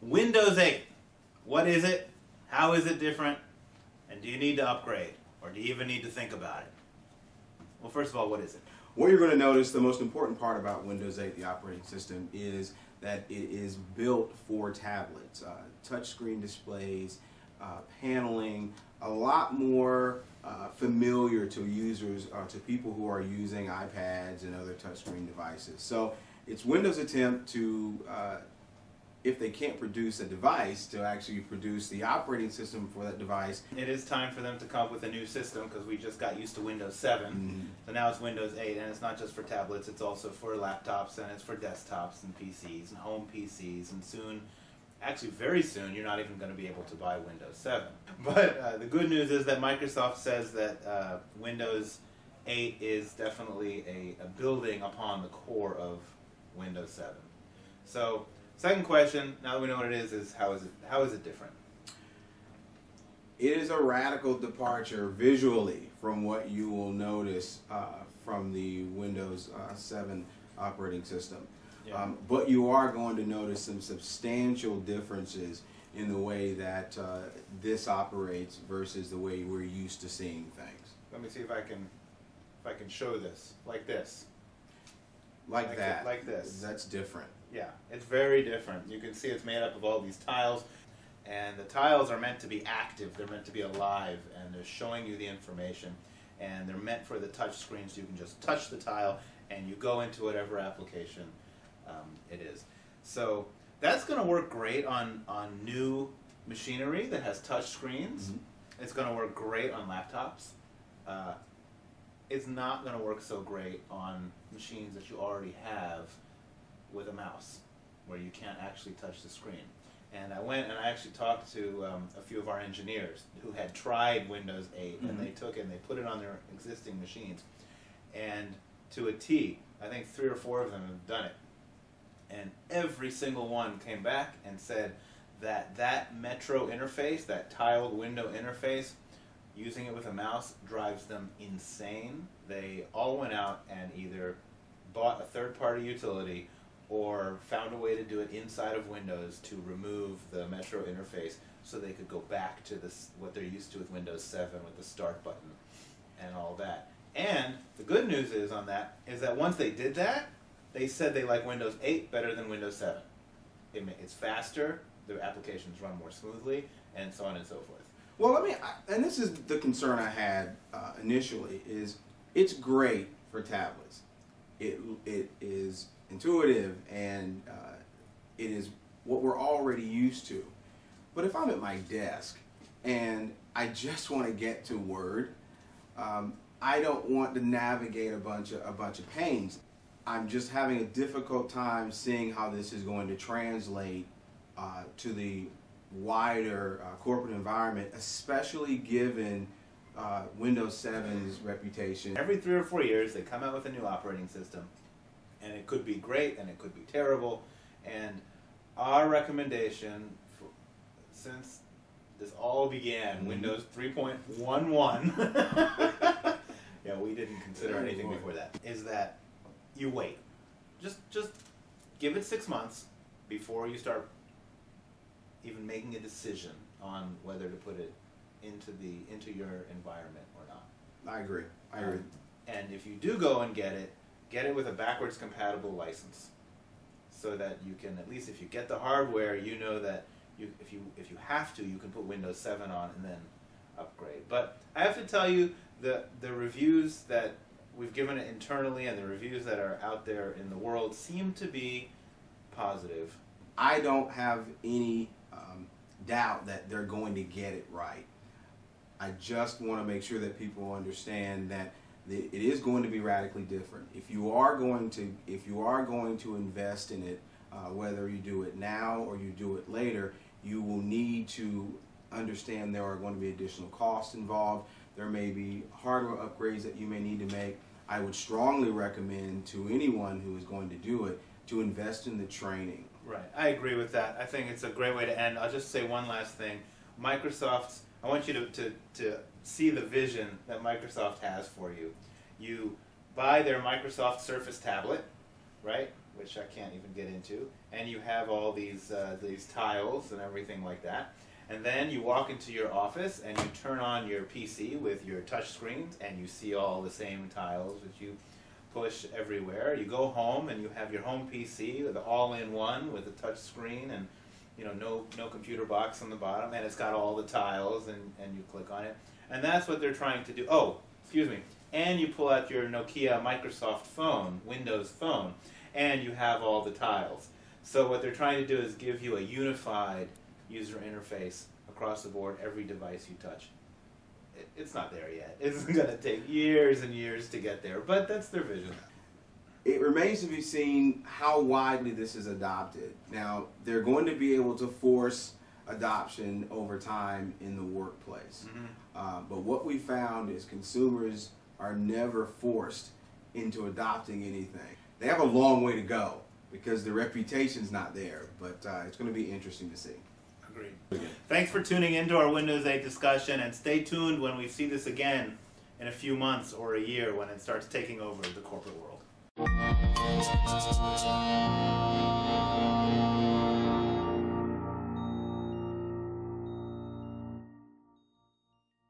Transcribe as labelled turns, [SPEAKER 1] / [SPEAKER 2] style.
[SPEAKER 1] Windows 8. What is it? How is it different? And do you need to upgrade? Or do you even need to think about it? Well, first of all, what is it?
[SPEAKER 2] What you're going to notice, the most important part about Windows 8, the operating system, is that it is built for tablets. Touchscreen displays, paneling, a lot more familiar to users, to people who are using iPads and other touchscreen devices. So it's Windows' attempt to, if they can't produce a device, to actually produce the operating system for that device.
[SPEAKER 1] It is time for them to come up with a new system because we just got used to Windows 7. So now it's Windows 8, and it's not just for tablets, it's also for laptops, and it's for desktops and PCs and home PCs, and soon, actually very soon, you're not even going to be able to buy Windows 7. But the good news is that Microsoft says that Windows 8 is definitely a building upon the core of Windows 7. So, second question, now that we know what it is how is it different?
[SPEAKER 2] It is a radical departure visually from what you will notice from the Windows 7 operating system. Yeah. But you are going to notice some substantial differences in the way that this operates versus the way we're used to seeing things.
[SPEAKER 1] Let me see if I can show this, like this.
[SPEAKER 2] Like that.
[SPEAKER 1] Like this.
[SPEAKER 2] That's different.
[SPEAKER 1] Yeah, it's very different. You can see it's made up of all these tiles, and the tiles are meant to be active, they're meant to be alive, and they're showing you the information, and they're meant for the touch screen, so you can just touch the tile and you go into whatever application it is. So that's going to work great on new machinery that has touch screens. It's going to work great on laptops. It's not going to work so great on machines that you already have with a mouse, where you can't actually touch the screen. And I went and I actually talked to a few of our engineers who had tried Windows 8, and they took it and they put it on their existing machines. And to a T, I think 3 or 4 of them have done it. And every single one came back and said that that Metro interface, that tiled window interface, using it with a mouse drives them insane. They all went out and either bought a third-party utility or found a way to do it inside of Windows to remove the Metro interface so they could go back to this, what they're used to with Windows 7 with the start button and all that. And the good news is on that is that once they did that, they said they like Windows 8 better than Windows 7. It's faster, the applications run more smoothly, and so on and so forth.
[SPEAKER 2] Well, and this is the concern I had initially, is it's great for tablets. It is intuitive, and it is what we're already used to. But if I'm at my desk and I just want to get to Word, I don't want to navigate a bunch of panes. I'm just having a difficult time seeing how this is going to translate to the wider corporate environment, especially given Windows 7's reputation.
[SPEAKER 1] Every 3 or 4 years they come out with a new operating system, and it could be great and it could be terrible, and our recommendation since this all began, Windows 3.11, yeah, we didn't consider anything before that, is that you wait. Just give it 6 months before you start even making a decision on whether to put it into your environment or not.
[SPEAKER 2] I agree. I agree.
[SPEAKER 1] And if you do go and get it with a backwards compatible license, so that you can, at least if you get the hardware, you know that if you have to, you can put Windows 7 on and then upgrade. But I have to tell you, the reviews that we've given it internally and the reviews that are out there in the world seem to be positive.
[SPEAKER 2] I don't have any doubt that they're going to get it right. I just want to make sure that people understand that it is going to be radically different. If you are going to invest in it, whether you do it now or you do it later, you will need to understand there are going to be additional costs involved. There may be hardware upgrades that you may need to make. I would strongly recommend to anyone who is going to do it to invest in the training.
[SPEAKER 1] Right, I agree with that. I think it's a great way to end. I'll just say one last thing. Microsoft, I want you to see the vision that Microsoft has for you. You buy their Microsoft Surface tablet, right, which I can't even get into, and you have all these tiles and everything like that. And then you walk into your office and you turn on your PC with your touch screens and you see all the same tiles that you push everywhere. You go home and you have your home PC with all-in-one with a touch screen and no computer box on the bottom, and it's got all the tiles, and you click on it. And that's what they're trying to do. Oh, excuse me. And you pull out your Nokia Microsoft phone, Windows phone, and you have all the tiles. So what they're trying to do is give you a unified user interface across the board, every device you touch. It's not there yet. It's going to take years and years to get there, but that's their vision.
[SPEAKER 2] It remains to be seen how widely this is adopted. Now, they're going to be able to force adoption over time in the workplace. But what we found is consumers are never forced into adopting anything. They have a long way to go because the reputation's not there, but it's going to be interesting to see.
[SPEAKER 1] Agreed. Thanks for tuning into our Windows 8 discussion, and stay tuned when we see this again in a few months or a year when it starts taking over the corporate world.